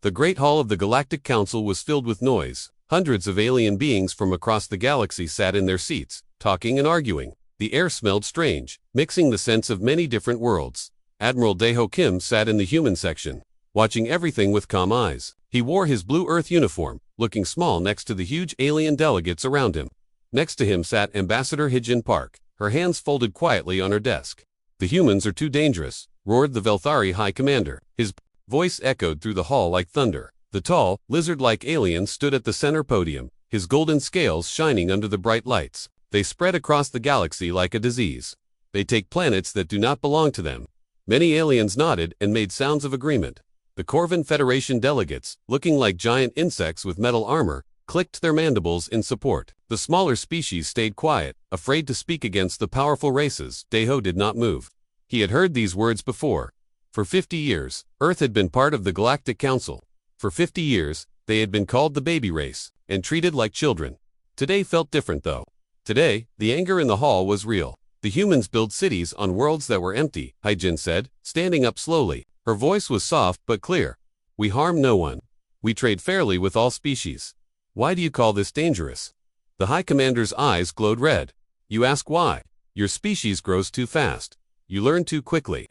The Great Hall of the Galactic Council was filled with noise. Hundreds of alien beings from across the galaxy sat in their seats, talking and arguing. The air smelled strange, mixing the scents of many different worlds. Admiral Daeho Kim sat in the human section, watching everything with calm eyes. He wore his blue Earth uniform, looking small next to the huge alien delegates around him. Next to him sat Ambassador Hyjin Park, her hands folded quietly on her desk. "The humans are too dangerous," roared the Velthari High Commander. His voice echoed through the hall like thunder. The tall, lizard-like alien stood at the center podium, his golden scales shining under the bright lights. They spread across the galaxy like a disease. They take planets that do not belong to them. Many aliens nodded and made sounds of agreement. The Corvin Federation delegates, looking like giant insects with metal armor, clicked their mandibles in support. The smaller species stayed quiet, afraid to speak against the powerful races. Daeho did not move. He had heard these words before. For 50 years, Earth had been part of the Galactic Council. For 50 years, they had been called the baby race, and treated like children. Today felt different though. Today, the anger in the hall was real. The humans build cities on worlds that were empty, Hyjin said, standing up slowly. Her voice was soft but clear. "We harm no one. We trade fairly with all species. Why do you call this dangerous?" The High Commander's eyes glowed red. "You ask why? Your species grows too fast. You learn too quickly.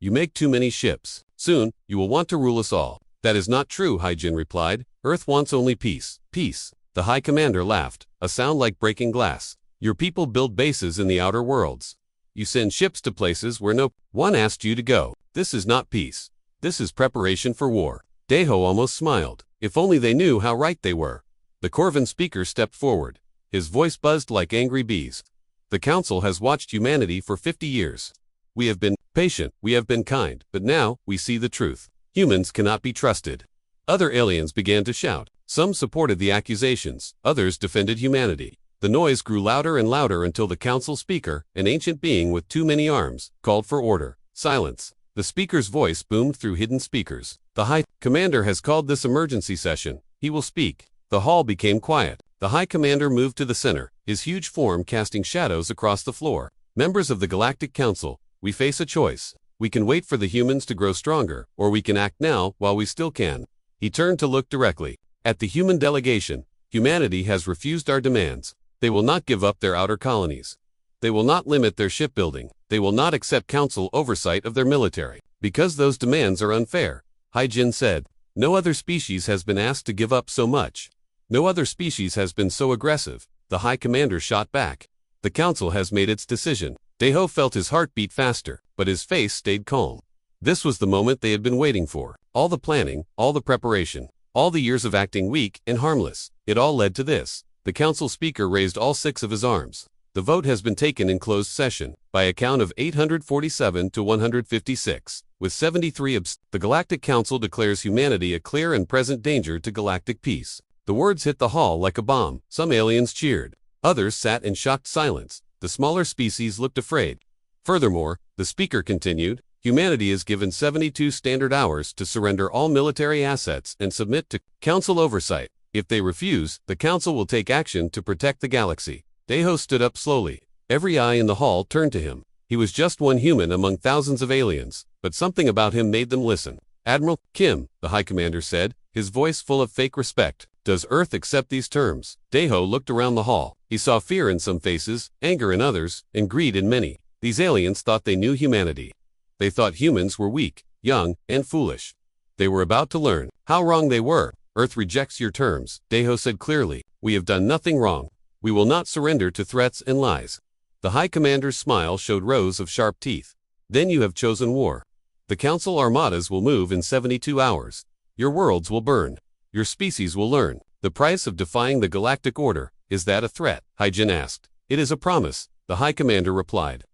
You make too many ships. Soon, you will want to rule us all." "That is not true," Hyjin replied. "Earth wants only peace." "Peace?" The High Commander laughed, a sound like breaking glass. "Your people build bases in the outer worlds. You send ships to places where no one asked you to go. This is not peace. This is preparation for war." Daeho almost smiled. If only they knew how right they were. The Corvin speaker stepped forward. His voice buzzed like angry bees. "The Council has watched humanity for 50 years. We have been patient, we have been kind, but now we see the truth. Humans cannot be trusted." Other aliens began to shout. Some supported the accusations, others defended humanity. The noise grew louder and louder until the council speaker, an ancient being with too many arms, called for order. "Silence." The speaker's voice boomed through hidden speakers. "The High Commander has called this emergency session. He will speak." The hall became quiet. The High Commander moved to the center, his huge form casting shadows across the floor. "Members of the Galactic Council, we face a choice. We can wait for the humans to grow stronger, or we can act now while we still can." He turned to look directly at the human delegation. "Humanity has refused our demands. They will not give up their outer colonies. They will not limit their shipbuilding. They will not accept council oversight of their military. Because those demands are unfair," Hyjin said. "No other species has been asked to give up so much. No other species has been so aggressive." The High Commander shot back. "The council has made its decision." Daeho felt his heart beat faster, but his face stayed calm. This was the moment they had been waiting for. All the planning, all the preparation, all the years of acting weak and harmless, it all led to this. The council speaker raised all 6 of his arms. "The vote has been taken in closed session, by a count of 847 to 156, with 73 The Galactic Council declares humanity a clear and present danger to galactic peace." The words hit the hall like a bomb. Some aliens cheered. Others sat in shocked silence. The smaller species looked afraid. Furthermore, the speaker continued, "Humanity is given 72 standard hours to surrender all military assets and submit to council oversight. If they refuse, the council will take action to protect the galaxy." Daeho stood up slowly. Every eye in the hall turned to him. He was just one human among thousands of aliens, but something about him made them listen. "Admiral Kim," the High Commander said, his voice full of fake respect, "does Earth accept these terms?" Daeho looked around the hall. He saw fear in some faces, anger in others, and greed in many. These aliens thought they knew humanity. They thought humans were weak, young, and foolish. They were about to learn how wrong they were. "Earth rejects your terms," Daeho said clearly. "We have done nothing wrong. We will not surrender to threats and lies." The High Commander's smile showed rows of sharp teeth. "Then you have chosen war. The Council armadas will move in 72 hours. Your worlds will burn. Your species will learn the price of defying the galactic order. Is that a threat?" Hyjin asked. "It is a promise," the High Commander replied.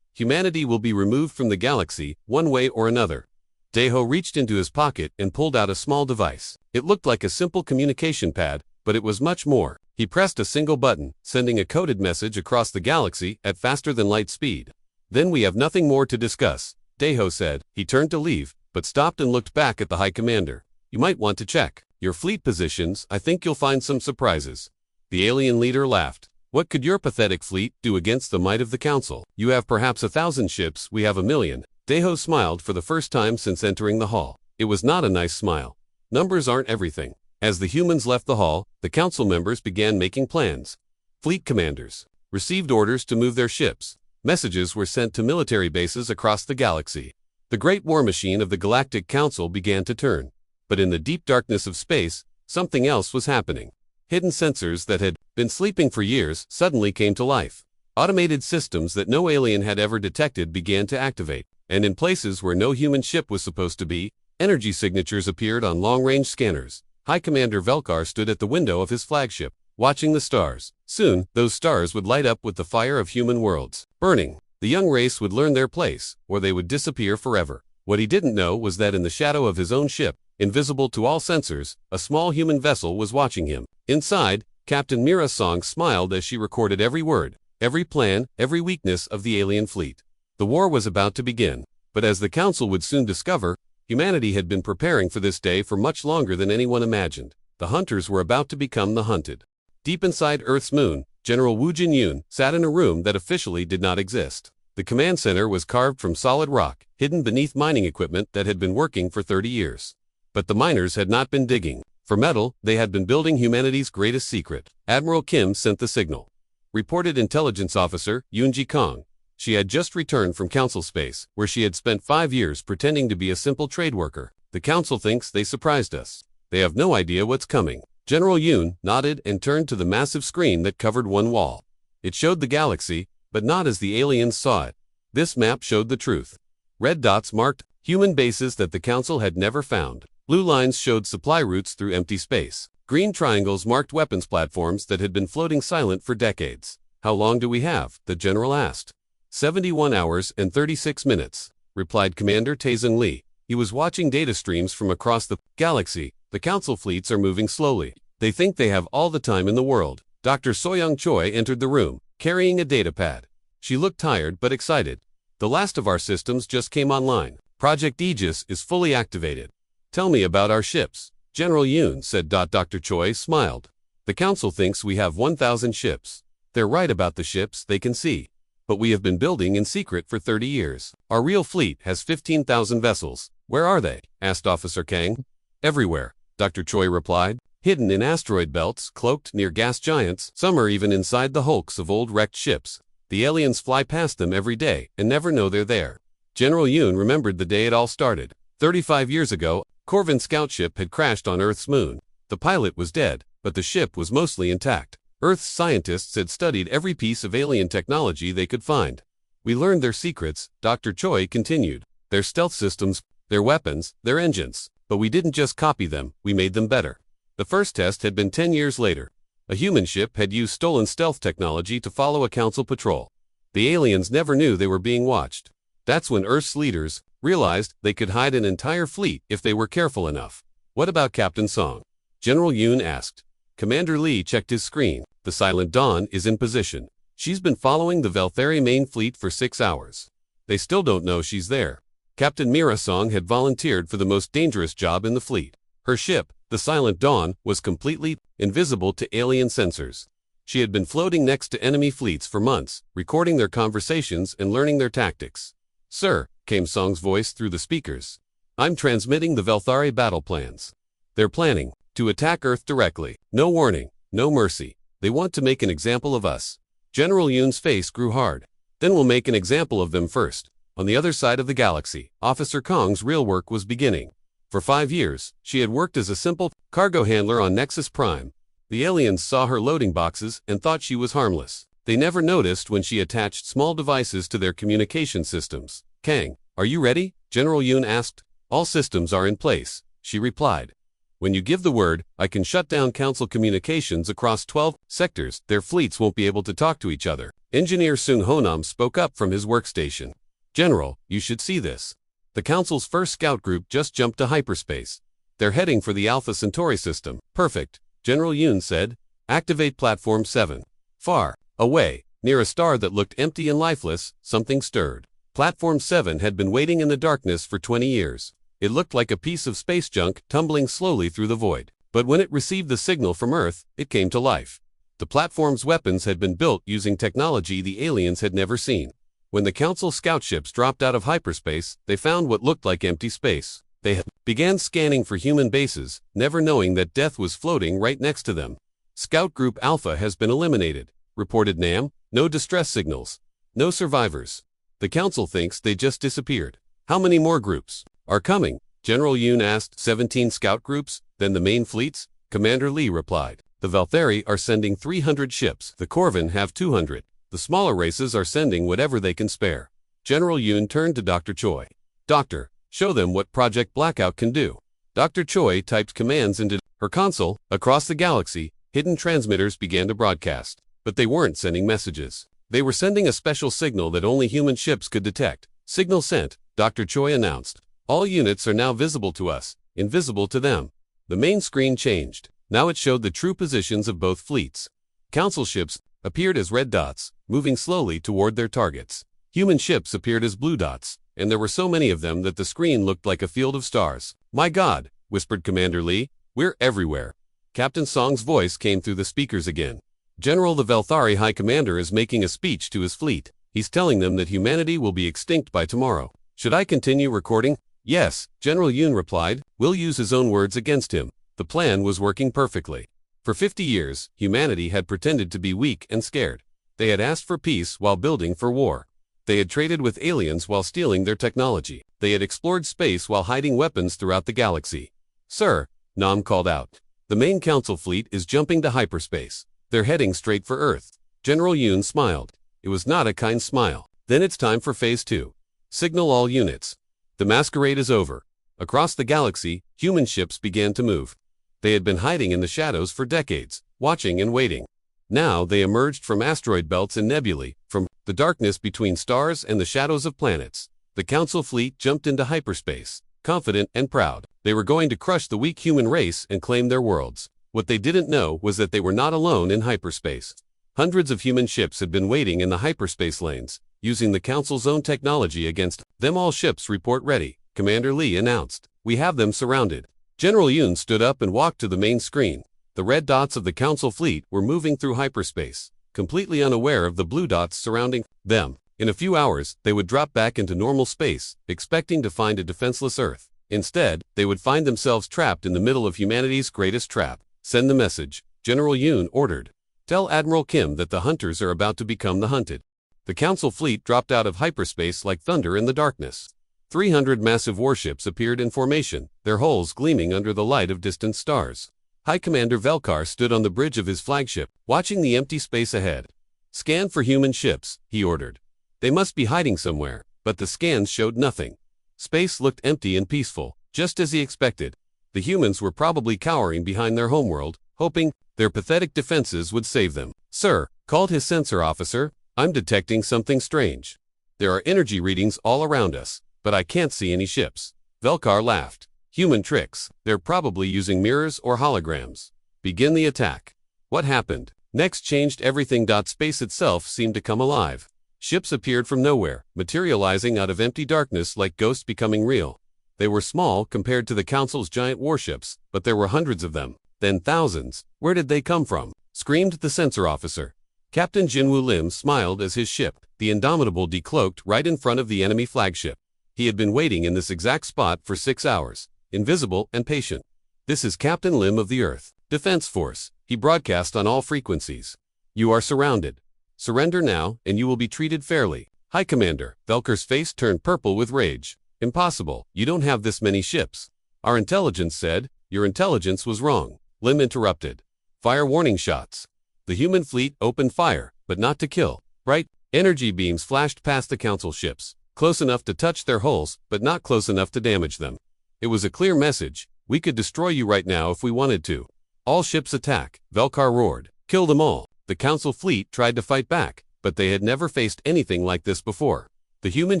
"Humanity will be removed from the galaxy, one way or another." Daeho reached into his pocket and pulled out a small device. It looked like a simple communication pad, but it was much more. He pressed a single button, sending a coded message across the galaxy at faster than light speed. "Then we have nothing more to discuss," Daeho said. He turned to leave, but stopped and looked back at the High Commander. "You might want to check your fleet positions. I think you'll find some surprises." The alien leader laughed. "What could your pathetic fleet do against the might of the Council? You have perhaps 1,000 ships, we have 1,000,000. Daeho smiled for the first time since entering the hall. It was not a nice smile. numbers aren't everything. As the humans left the hall, the council members began making plans. Fleet commanders received orders to move their ships. Messages were sent to military bases across the galaxy. The great war machine of the Galactic Council began to turn. But in the deep darkness of space, something else was happening. Hidden sensors that had been sleeping for years suddenly came to life. Automated systems that no alien had ever detected began to activate, and in places where no human ship was supposed to be, energy signatures appeared on long-range scanners. High Commander Velkar stood at the window of his flagship, watching the stars. Soon, those stars would light up with the fire of human worlds, burning. The young race would learn their place, or they would disappear forever. What he didn't know was that in the shadow of his own ship, invisible to all sensors, a small human vessel was watching him. Inside, Captain Mira Song smiled as she recorded every word, every plan, every weakness of the alien fleet. The war was about to begin, but as the Council would soon discover, humanity had been preparing for this day for much longer than anyone imagined. The hunters were about to become the hunted. Deep inside Earth's moon, General Wu Jinyun sat in a room that officially did not exist. The command center was carved from solid rock, hidden beneath mining equipment that had been working for 30 years. But the miners had not been digging for metal, they had been building humanity's greatest secret. Admiral Kim sent the signal. Reported Intelligence Officer Yoonji Kong. She had just returned from Council space, where she had spent 5 years pretending to be a simple trade worker. The Council thinks they surprised us. They have no idea what's coming. General Yoon nodded and turned to the massive screen that covered one wall. It showed the galaxy, but not as the aliens saw it. This map showed the truth. Red dots marked human bases that the Council had never found. Blue lines showed supply routes through empty space. Green triangles marked weapons platforms that had been floating silent for decades. How long do we have? The general asked. 71 hours and 36 minutes, replied Commander Taezong Lee. He was watching data streams from across the galaxy. The Council fleets are moving slowly. They think they have all the time in the world. Dr. Soyoung Choi entered the room, carrying a datapad. She looked tired but excited. The last of our systems just came online. Project Aegis is fully activated. Tell me about our ships. General Yoon said. Dr. Choi smiled. The Council thinks we have 1,000 ships. They're right about the ships they can see. But we have been building in secret for 30 years. Our real fleet has 15,000 vessels. Where are they? Asked Officer Kang. Everywhere, Dr. Choi replied. Hidden in asteroid belts, cloaked near gas giants, some are even inside the hulks of old wrecked ships. The aliens fly past them every day and never know they're there. General Yoon remembered the day it all started. 35 years ago, Corvin's scout ship had crashed on Earth's moon. The pilot was dead, but the ship was mostly intact. Earth's scientists had studied every piece of alien technology they could find. We learned their secrets, Dr. Choi continued. Their stealth systems, their weapons, their engines. But we didn't just copy them, we made them better. The first test had been 10 years later. A human ship had used stolen stealth technology to follow a Council patrol. The aliens never knew they were being watched. That's when Earth's leaders realized they could hide an entire fleet if they were careful enough. What about Captain Song? General Yoon asked. Commander Lee checked his screen. The Silent Dawn is in position. She's been following the Velthari main fleet for 6 hours. They still don't know she's there. Captain Mira Song had volunteered for the most dangerous job in the fleet. Her ship, the Silent Dawn, was completely invisible to alien sensors. She had been floating next to enemy fleets for months, recording their conversations and learning their tactics. Sir, came Song's voice through the speakers. I'm transmitting the Velthari battle plans. They're planning to attack Earth directly. No warning, no mercy. They want to make an example of us. General Yoon's face grew hard. Then we'll make an example of them first. On the other side of the galaxy, Officer Kong's real work was beginning. For 5 years, she had worked as a simple cargo handler on Nexus Prime. The aliens saw her loading boxes and thought she was harmless. They never noticed when she attached small devices to their communication systems. Kang, are you ready? General Yoon asked. All systems are in place, she replied. When you give the word, I can shut down Council communications across 12 sectors. Their fleets won't be able to talk to each other. Engineer Sung Honam spoke up from his workstation. General, you should see this. The Council's first scout group just jumped to hyperspace. They're heading for the Alpha Centauri system. Perfect, General Yoon said. Activate Platform 7. Far away, near a star that looked empty and lifeless, something stirred. Platform 7 had been waiting in the darkness for 20 years. It looked like a piece of space junk tumbling slowly through the void. But when it received the signal from Earth, it came to life. The platform's weapons had been built using technology the aliens had never seen. When the Council scout ships dropped out of hyperspace, they found what looked like empty space. They began scanning for human bases, never knowing that death was floating right next to them. Scout Group Alpha has been eliminated, reported Nam. No distress signals. No survivors. The council thinks they just disappeared. How many more groups are coming? General Yoon asked. 17 scout groups, then the main fleets? Commander Lee replied. The Valtheri are sending 300 ships. The Corvin have 200. The smaller races are sending whatever they can spare. General Yoon turned to Dr. Choi. Doctor, show them what Project Blackout can do. Dr. Choi typed commands into her console. Across the galaxy, hidden transmitters began to broadcast. But they weren't sending messages. They were sending a special signal that only human ships could detect. Signal sent, Dr. Choi announced. All units are now visible to us, invisible to them. The main screen changed. Now it showed the true positions of both fleets. Council ships appeared as red dots, moving slowly toward their targets. Human ships appeared as blue dots, and there were so many of them that the screen looked like a field of stars. My God, whispered Commander Lee, we're everywhere. Captain Song's voice came through the speakers again. General the Valthari High Commander is making a speech to his fleet. He's telling them that humanity will be extinct by tomorrow. Should I continue recording? Yes, General Yoon replied. We'll use his own words against him. The plan was working perfectly. For 50 years, humanity had pretended to be weak and scared. They had asked for peace while building for war. They had traded with aliens while stealing their technology. They had explored space while hiding weapons throughout the galaxy. Sir, Nam called out. The main council fleet is jumping to hyperspace. They're heading straight for Earth. General Yoon smiled. It was not a kind smile. Then it's time for Phase 2. Signal all units. The masquerade is over. Across the galaxy, human ships began to move. They had been hiding in the shadows for decades, watching and waiting. Now they emerged from asteroid belts and nebulae, from the darkness between stars and the shadows of planets. The council fleet jumped into hyperspace, confident and proud. They were going to crush the weak human race and claim their worlds. What they didn't know was that they were not alone in hyperspace. Hundreds of human ships had been waiting in the hyperspace lanes, using the Council's own technology against them. All ships report ready, Commander Lee announced. We have them surrounded. General Yoon stood up and walked to the main screen. The red dots of the Council fleet were moving through hyperspace, completely unaware of the blue dots surrounding them. In a few hours, they would drop back into normal space, expecting to find a defenseless Earth. Instead, they would find themselves trapped in the middle of humanity's greatest trap. Send the message, General Yoon ordered. Tell Admiral Kim that the hunters are about to become the hunted. The Council fleet dropped out of hyperspace like thunder in the darkness. 300 massive warships appeared in formation, their hulls gleaming under the light of distant stars. High Commander Velkar stood on the bridge of his flagship, watching the empty space ahead. Scan for human ships, he ordered. They must be hiding somewhere, but the scans showed nothing. Space looked empty and peaceful, just as he expected. The humans were probably cowering behind their homeworld, hoping their pathetic defenses would save them. Sir, called his sensor officer, I'm detecting something strange. There are energy readings all around us, but I can't see any ships. Velkar laughed. Human tricks. They're probably using mirrors or holograms. Begin the attack. What happened? Next changed everything. Space itself seemed to come alive. Ships appeared from nowhere, materializing out of empty darkness like ghosts becoming real. They were small compared to the Council's giant warships, but there were hundreds of them, then thousands. Where did they come from? Screamed the sensor officer. Captain Jinwoo Lim smiled as his ship, the Indomitable, decloaked right in front of the enemy flagship. He had been waiting in this exact spot for 6 hours, invisible and patient. This is Captain Lim of the Earth Defense Force. He broadcast on all frequencies. You are surrounded. Surrender now, and you will be treated fairly. High Commander, Velkar's face turned purple with rage. Impossible, you don't have this many ships. Our intelligence said, your intelligence was wrong. Lim interrupted. Fire warning shots. The human fleet opened fire, but not to kill. Bright energy beams flashed past the Council ships, close enough to touch their hulls, but not close enough to damage them. It was a clear message. We could destroy you right now if we wanted to. All ships attack, Velkar roared. Kill them all. The Council fleet tried to fight back, but they had never faced anything like this before. The human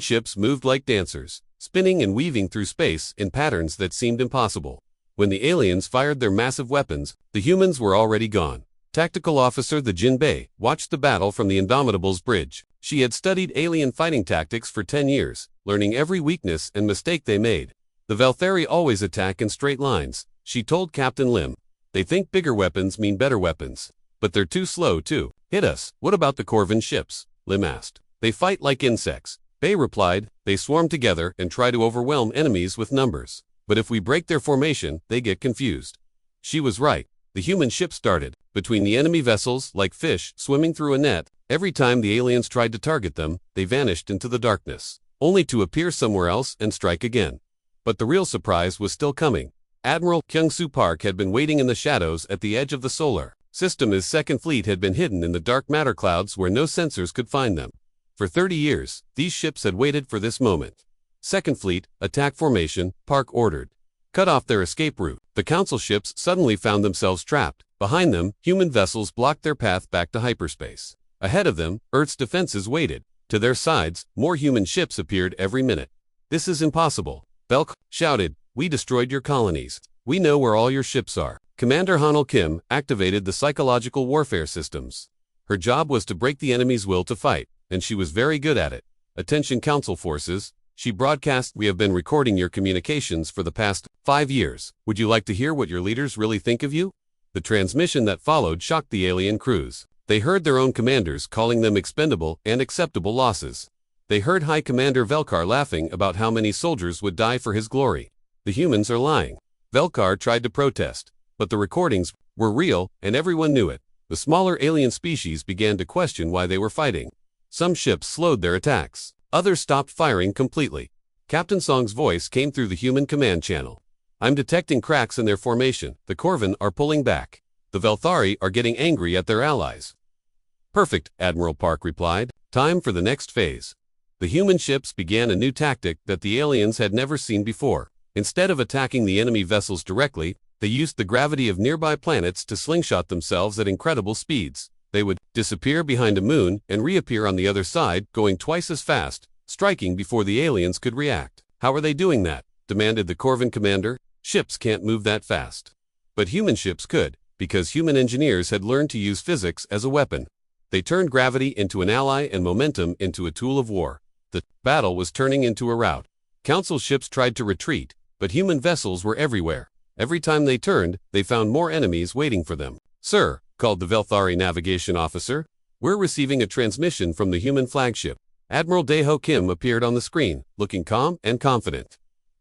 ships moved like dancers, spinning and weaving through space in patterns that seemed impossible. When the aliens fired their massive weapons, the humans were already gone. Tactical Officer the Jinbei watched the battle from the Indomitable's bridge. She had studied alien fighting tactics for 10 years, learning every weakness and mistake they made. The Valtheri always attack in straight lines, she told Captain Lim. They think bigger weapons mean better weapons. But they're too slow to hit us. What about the Corvin ships? Lim asked. They fight like insects. Bei replied. They swarm together and try to overwhelm enemies with numbers. But if we break their formation, they get confused. She was right. The human ship started between the enemy vessels like fish swimming through a net. Every time the aliens tried to target them, they vanished into the darkness, only to appear somewhere else and strike again. But the real surprise was still coming. Admiral Kyung-Soo Park had been waiting in the shadows at the edge of the solar system. His second fleet had been hidden in the dark matter clouds where no sensors could find them. For 30 years, these ships had waited for this moment. Second Fleet, attack formation, Park ordered. Cut off their escape route. The Council ships suddenly found themselves trapped. Behind them, human vessels blocked their path back to hyperspace. Ahead of them, Earth's defenses waited. To their sides, more human ships appeared every minute. This is impossible. Belk shouted, "We destroyed your colonies. We know where all your ships are." Commander Hanul Kim activated the psychological warfare systems. Her job was to break the enemy's will to fight, and she was very good at it. "Attention Council forces," she broadcast, "we have been recording your communications for the past 5 years. Would you like to hear what your leaders really think of you?" The transmission that followed shocked the alien crews. They heard their own commanders calling them expendable and acceptable losses. They heard High Commander Velkar laughing about how many soldiers would die for his glory. The humans are lying. Velkar tried to protest, but the recordings were real and everyone knew it. The smaller alien species began to question why they were fighting. Some ships slowed their attacks. Others stopped firing completely. Captain Song's voice came through the human command channel. "I'm detecting cracks in their formation. The Corvin are pulling back. The Velthari are getting angry at their allies." "Perfect," Admiral Park replied. "Time for the next phase." The human ships began a new tactic that the aliens had never seen before. Instead of attacking the enemy vessels directly, they used the gravity of nearby planets to slingshot themselves at incredible speeds. They would disappear behind a moon and reappear on the other side, going twice as fast, striking before the aliens could react. "How are they doing that?" demanded the Corvin commander. "Ships can't move that fast." But human ships could, because human engineers had learned to use physics as a weapon. They turned gravity into an ally and momentum into a tool of war. The battle was turning into a rout. Council ships tried to retreat, but human vessels were everywhere. Every time they turned, they found more enemies waiting for them. "Sir," called the Velthari navigation officer, "we're receiving a transmission from the human flagship." Admiral Daeho Kim appeared on the screen, looking calm and confident.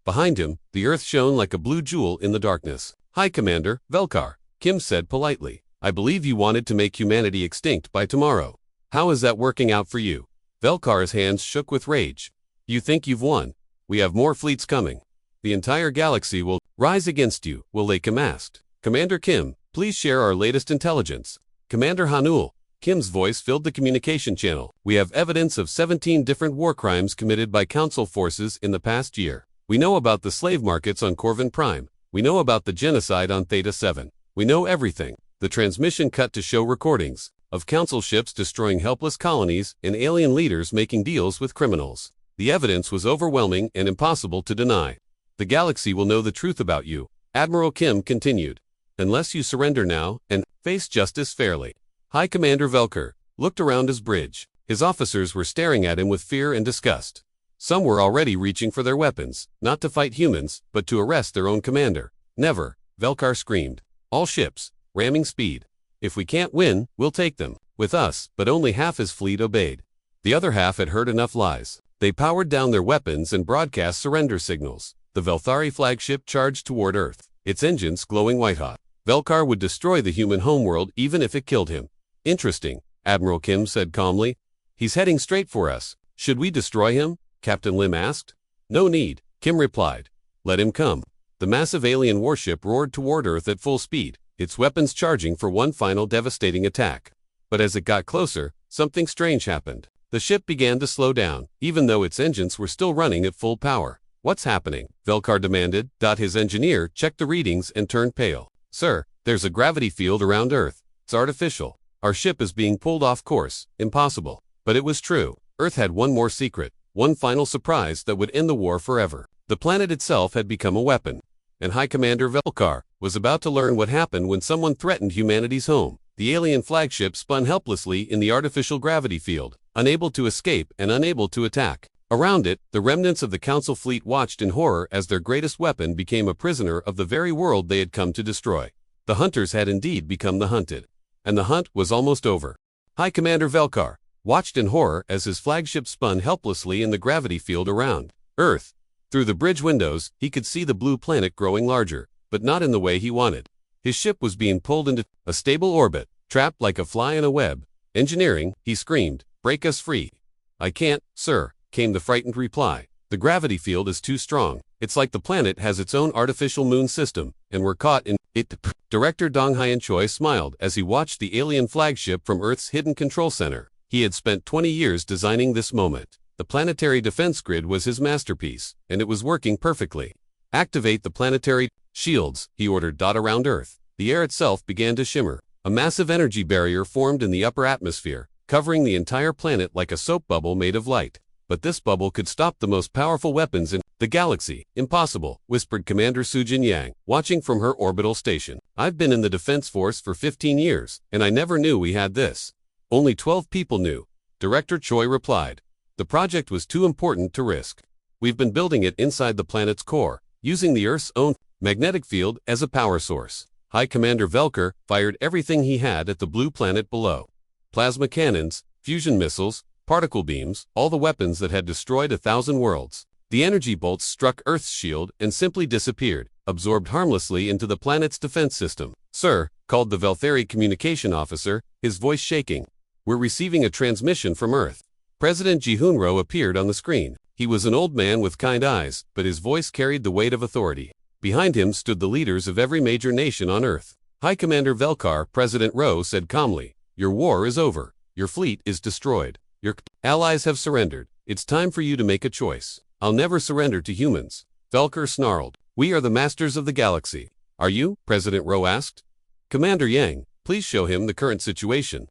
Behind him, the Earth shone like a blue jewel in the darkness. "Hi, Commander Velkar," Kim said politely. "I believe you wanted to make humanity extinct by tomorrow. How is that working out for you?" Velkar's hands shook with rage. "You think you've won? We have more fleets coming. The entire galaxy will rise against you," Will Kim asked. "Commander Kim, please share our latest intelligence." "Commander Hanul," Kim's voice filled the communication channel. "We have evidence of 17 different war crimes committed by Council forces in the past year. We know about the slave markets on Corvin Prime. We know about the genocide on Theta 7. We know everything." The transmission cut to show recordings of Council ships destroying helpless colonies and alien leaders making deals with criminals. The evidence was overwhelming and impossible to deny. "The galaxy will know the truth about you," Admiral Kim continued, "unless you surrender now and face justice fairly." High Commander Velkar looked around his bridge. His officers were staring at him with fear and disgust. Some were already reaching for their weapons, not to fight humans, but to arrest their own commander. "Never," Velkar screamed. "All ships, ramming speed. If we can't win, we'll take them with us." But only half his fleet obeyed. The other half had heard enough lies. They powered down their weapons and broadcast surrender signals. The Velthari flagship charged toward Earth, its engines glowing white-hot. Velkar would destroy the human homeworld even if it killed him. "Interesting," Admiral Kim said calmly. "He's heading straight for us. Should we destroy him?" Captain Lim asked. "No need," Kim replied. "Let him come." The massive alien warship roared toward Earth at full speed, its weapons charging for one final devastating attack. But as it got closer, something strange happened. The ship began to slow down, even though its engines were still running at full power. "What's happening?" Velkar demanded. His engineer checked the readings and turned pale. "Sir, there's a gravity field around Earth. It's artificial. Our ship is being pulled off course. Impossible." But it was true. Earth had one more secret, one final surprise that would end the war forever. The planet itself had become a weapon. And High Commander Velkar was about to learn what happened when someone threatened humanity's home. The alien flagship spun helplessly in the artificial gravity field, unable to escape and unable to attack. Around it, the remnants of the Council fleet watched in horror as their greatest weapon became a prisoner of the very world they had come to destroy. The hunters had indeed become the hunted. And the hunt was almost over. High Commander Velkar watched in horror as his flagship spun helplessly in the gravity field around Earth. Through the bridge windows, he could see the blue planet growing larger, but not in the way he wanted. His ship was being pulled into a stable orbit, trapped like a fly in a web. Engineering, he screamed, break us free. I can't, sir, came the frightened reply. The gravity field is too strong. It's like the planet has its own artificial moon system, and we're caught in it. Director Dong Hyen Choi smiled as he watched the alien flagship from Earth's hidden control center. He had spent 20 years designing this moment. The planetary defense grid was his masterpiece, and it was working perfectly. Activate the planetary shields, he ordered. Around Earth, the air itself began to shimmer. A massive energy barrier formed in the upper atmosphere, covering the entire planet like a soap bubble made of light. But this bubble could stop the most powerful weapons in the galaxy. Impossible, whispered Commander Sujin Yang, watching from her orbital station. I've been in the Defense Force for 15 years, and I never knew we had this. Only 12 people knew. Director Choi replied. The project was too important to risk. We've been building it inside the planet's core, using the Earth's own magnetic field as a power source. High Commander Velker fired everything he had at the blue planet below. Plasma cannons, fusion missiles, particle beams, all the weapons that had destroyed 1,000 worlds. The energy bolts struck Earth's shield and simply disappeared, absorbed harmlessly into the planet's defense system. Sir, called the Velthari communication officer, his voice shaking. We're receiving a transmission from Earth. President Ji-Hoon-ro appeared on the screen. He was an old man with kind eyes, but his voice carried the weight of authority. Behind him stood the leaders of every major nation on Earth. High Commander Velkar, President Ro said calmly, your war is over. Your fleet is destroyed. Your allies have surrendered. It's time for you to make a choice. I'll never surrender to humans. Velkar snarled. We are the masters of the galaxy. Are you? President Ro asked. Commander Yang, please show him the current situation.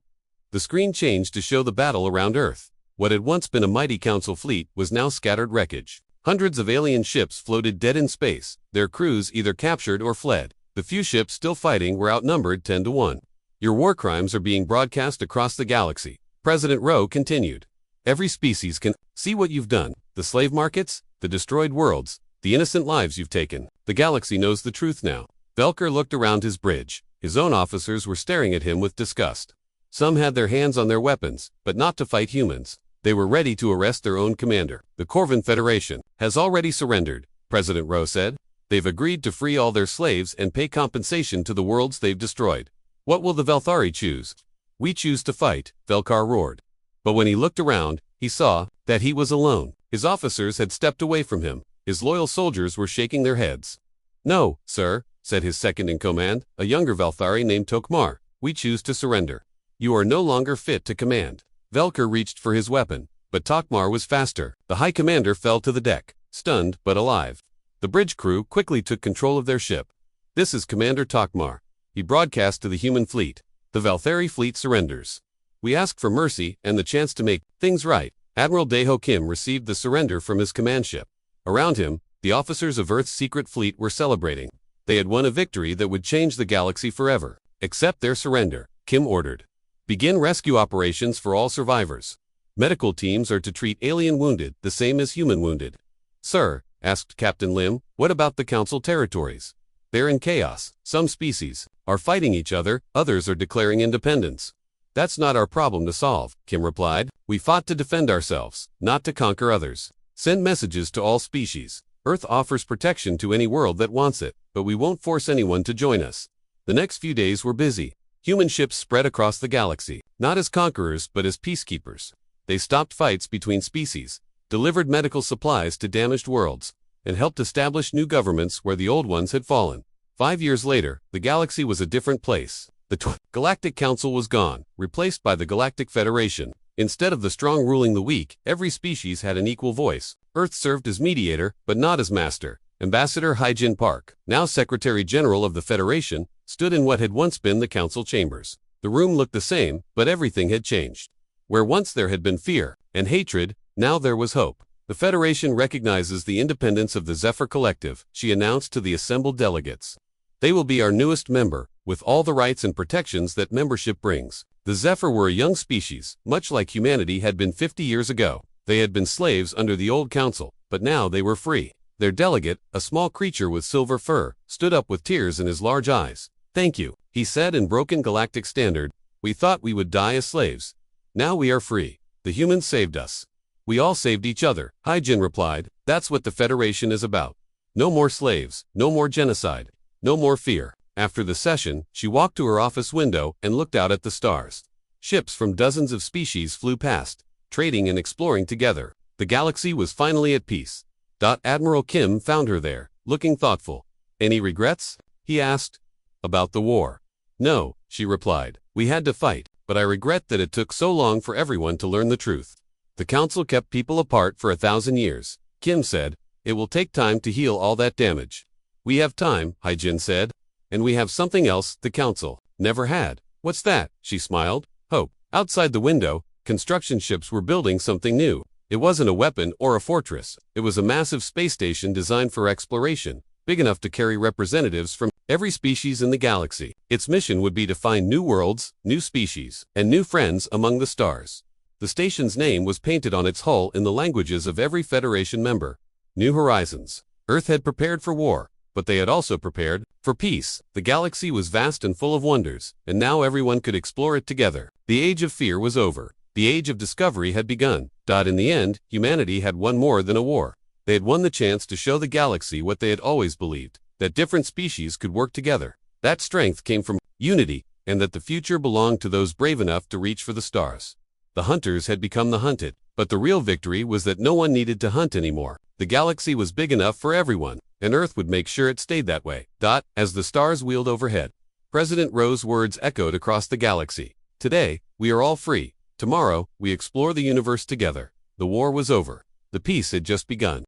The screen changed to show the battle around Earth. What had once been a mighty council fleet was now scattered wreckage. Hundreds of alien ships floated dead in space, their crews either captured or fled. The few ships still fighting were outnumbered 10 to 1. Your war crimes are being broadcast across the galaxy. President Ro continued. Every species can see what you've done. The slave markets, the destroyed worlds, the innocent lives you've taken. The galaxy knows the truth now. Velker looked around his bridge. His own officers were staring at him with disgust. Some had their hands on their weapons, but not to fight humans. They were ready to arrest their own commander. The Corvan Federation has already surrendered, President Ro said. They've agreed to free all their slaves and pay compensation to the worlds they've destroyed. What will the Velthari choose? We choose to fight, Velkar roared. But when he looked around, he saw that he was alone. His officers had stepped away from him. His loyal soldiers were shaking their heads. No, sir, said his second-in-command, a younger Velthari named Tokmar. We choose to surrender. You are no longer fit to command. Velker reached for his weapon, but Tokmar was faster. The High Commander fell to the deck, stunned but alive. The bridge crew quickly took control of their ship. This is Commander Tokmar. He broadcast to the human fleet. The Velthari fleet surrenders. We ask for mercy and the chance to make things right. Admiral Daeho Kim received the surrender from his command ship. Around him, the officers of Earth's secret fleet were celebrating. They had won a victory that would change the galaxy forever. Accept their surrender, Kim ordered. Begin rescue operations for all survivors. Medical teams are to treat alien wounded the same as human wounded. Sir, asked Captain Lim, what about the Council territories? They're in chaos. Some species are fighting each other, others are declaring independence. That's not our problem to solve, Kim replied. We fought to defend ourselves, not to conquer others. Send messages to all species. Earth offers protection to any world that wants it, but we won't force anyone to join us. The next few days were busy. Human ships spread across the galaxy, not as conquerors but as peacekeepers. They stopped fights between species, delivered medical supplies to damaged worlds, and helped establish new governments where the old ones had fallen. 5 years later, the galaxy was a different place. The Galactic Council was gone, replaced by the Galactic Federation. Instead of the strong ruling the weak, every species had an equal voice. Earth served as mediator, but not as master. Ambassador Hyjin Park, now Secretary General of the Federation, stood in what had once been the council chambers. The room looked the same, but everything had changed. Where once there had been fear and hatred, now there was hope. The Federation recognizes the independence of the Zephyr Collective, she announced to the assembled delegates. They will be our newest member, with all the rights and protections that membership brings. The Zephyr were a young species, much like humanity had been 50 years ago. They had been slaves under the old council, but now they were free. Their delegate, a small creature with silver fur, stood up with tears in his large eyes. Thank you, he said in broken galactic standard. We thought we would die as slaves. Now we are free. The humans saved us. We all saved each other, Hyjin replied. That's what the Federation is about. No more slaves, no more genocide, no more fear. After the session, she walked to her office window and looked out at the stars. Ships from dozens of species flew past, trading and exploring together. The galaxy was finally at peace. Admiral Kim found her there, looking thoughtful. Any regrets? He asked. About the war. No, she replied. We had to fight, but I regret that it took so long for everyone to learn the truth. The council kept people apart for 1,000 years. Kim said, it will take time to heal all that damage. We have time, Hyjin said. And we have something else the council never had. What's that? She smiled. Hope. Outside the window, construction ships were building something new. It wasn't a weapon or a fortress. It was a massive space station designed for exploration, big enough to carry representatives from every species in the galaxy. Its mission would be to find new worlds, new species, and new friends among the stars. The station's name was painted on its hull in the languages of every Federation member. New Horizons. Earth had prepared for war, but they had also prepared for peace. The galaxy was vast and full of wonders, and now everyone could explore it together. The age of fear was over. The age of discovery had begun. In the end, humanity had won more than a war. They had won the chance to show the galaxy what they had always believed, that different species could work together. That strength came from unity, and that the future belonged to those brave enough to reach for the stars. The hunters had become the hunted, but the real victory was that no one needed to hunt anymore. The galaxy was big enough for everyone, and Earth would make sure it stayed that way. As the stars wheeled overhead, President Rowe's words echoed across the galaxy. Today, we are all free. Tomorrow, we explore the universe together. The war was over. The peace had just begun.